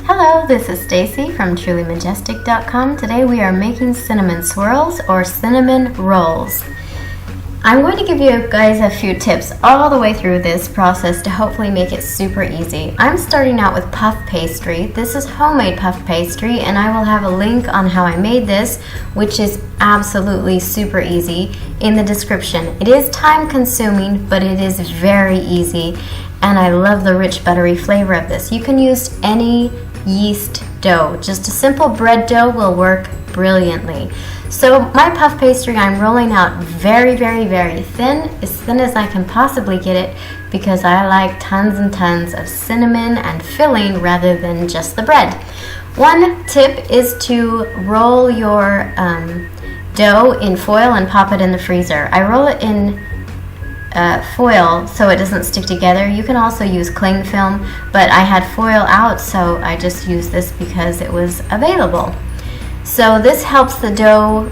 Hello, this is Stacy from trulymajestic.com. Today we are making cinnamon swirls or cinnamon rolls. I'm going to give you guys a few tips all the way through this process to hopefully make it super easy. I'm starting out with puff pastry. This is homemade puff pastry, and I will have a link on how I made this, which is absolutely super easy, in the description. It is time consuming, but it is very easy, and I love the rich buttery flavor of this. You can use any yeast dough. Just a simple bread dough will work brilliantly. So my puff pastry, I'm rolling out very, very, very thin as I can possibly get it, because I like tons and tons of cinnamon and filling rather than just the bread. One tip is to roll your dough in foil and pop it in the freezer. I roll it in foil so it doesn't stick together. You can also use cling film, but I had foil out, so I just used this because it was available. So this helps the dough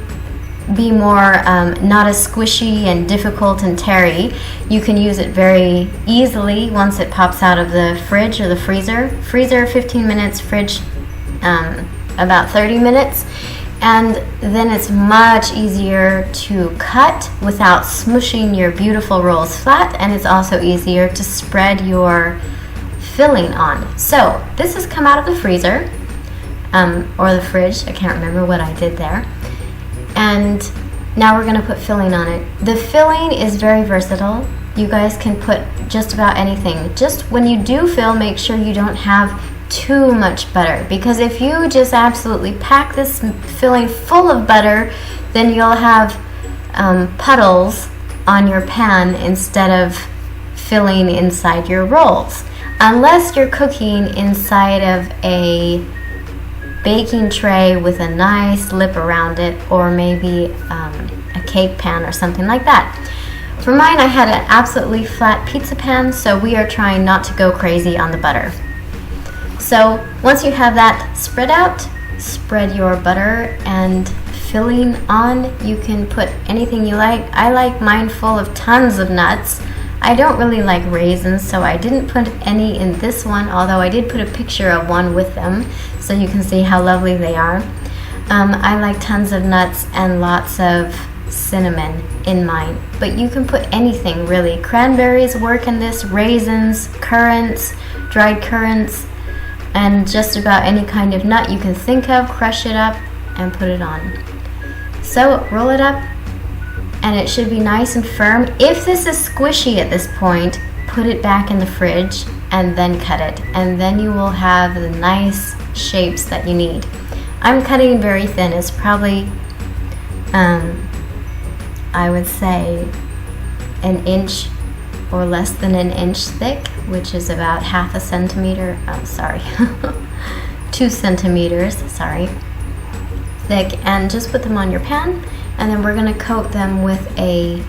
be more not as squishy and difficult and teary. You can use it very easily once it pops out of the fridge or the freezer. Freezer 15 minutes, fridge about 30 minutes. And then it's much easier to cut without smushing your beautiful rolls flat, and it's also easier to spread your filling on. So this has come out of the freezer. Or the fridge, I can't remember what I did there. And now we're going to put filling on it. The filling is very versatile. You guys can put just about anything. Just when you do fill, make sure you don't have too much butter, because if you just absolutely pack this filling full of butter, then you'll have puddles on your pan instead of filling inside your rolls. Unless you're cooking inside of a baking tray with a nice lip around it, or maybe a cake pan or something like that. For mine, I had an absolutely flat pizza pan, so we are trying not to go crazy on the butter. So once you have that spread out, spread your butter and filling on. You can put anything you like. I like mine full of tons of nuts. I don't really like raisins, so I didn't put any in this one, although I did put a picture of one with them so you can see how lovely they are. I like tons of nuts and lots of cinnamon in mine, but you can put anything really. Cranberries work in this, raisins, currants, dried currants, and just about any kind of nut you can think of. Crush it up and put it on. So roll it up, and it should be nice and firm. If this is squishy at this point, put it back in the fridge and then cut it, and then you will have the nice shapes that you need. I'm cutting very thin. It's probably I would say an inch or less than an inch thick, which is about half a centimeter, 2 centimeters, thick, and just put them on your pan. And then we're going to coat them with an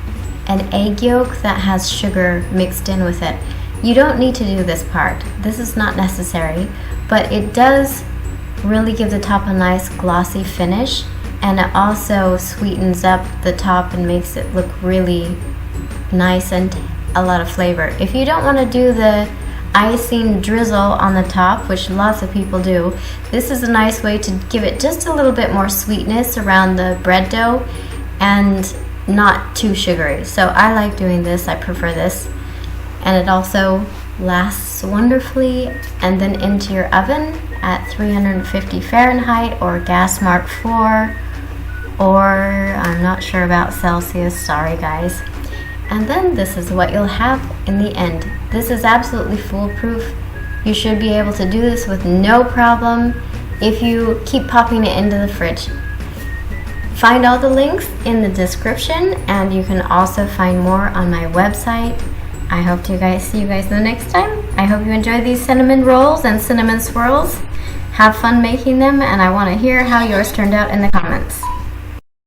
egg yolk that has sugar mixed in with it. You don't need to do this part. This is not necessary, but it does really give the top a nice glossy finish, and it also sweetens up the top and makes it look really nice and a lot of flavor. If you don't want to do the icing drizzle on the top, which lots of people do, this is a nice way to give it just a little bit more sweetness around the bread dough and not too sugary. So I like doing this. I prefer this, and it also lasts wonderfully. And then into your oven at 350 Fahrenheit or gas mark 4, or I'm not sure about Celsius, sorry guys. And then this is what you'll have in the end. This is absolutely foolproof. You should be able to do this with no problem if you keep popping it into the fridge. Find all the links in the description, and you can also find more on my website. I hope to see you guys the next time. I hope you enjoy these cinnamon rolls and cinnamon swirls. Have fun making them, and I want to hear how yours turned out in the comments.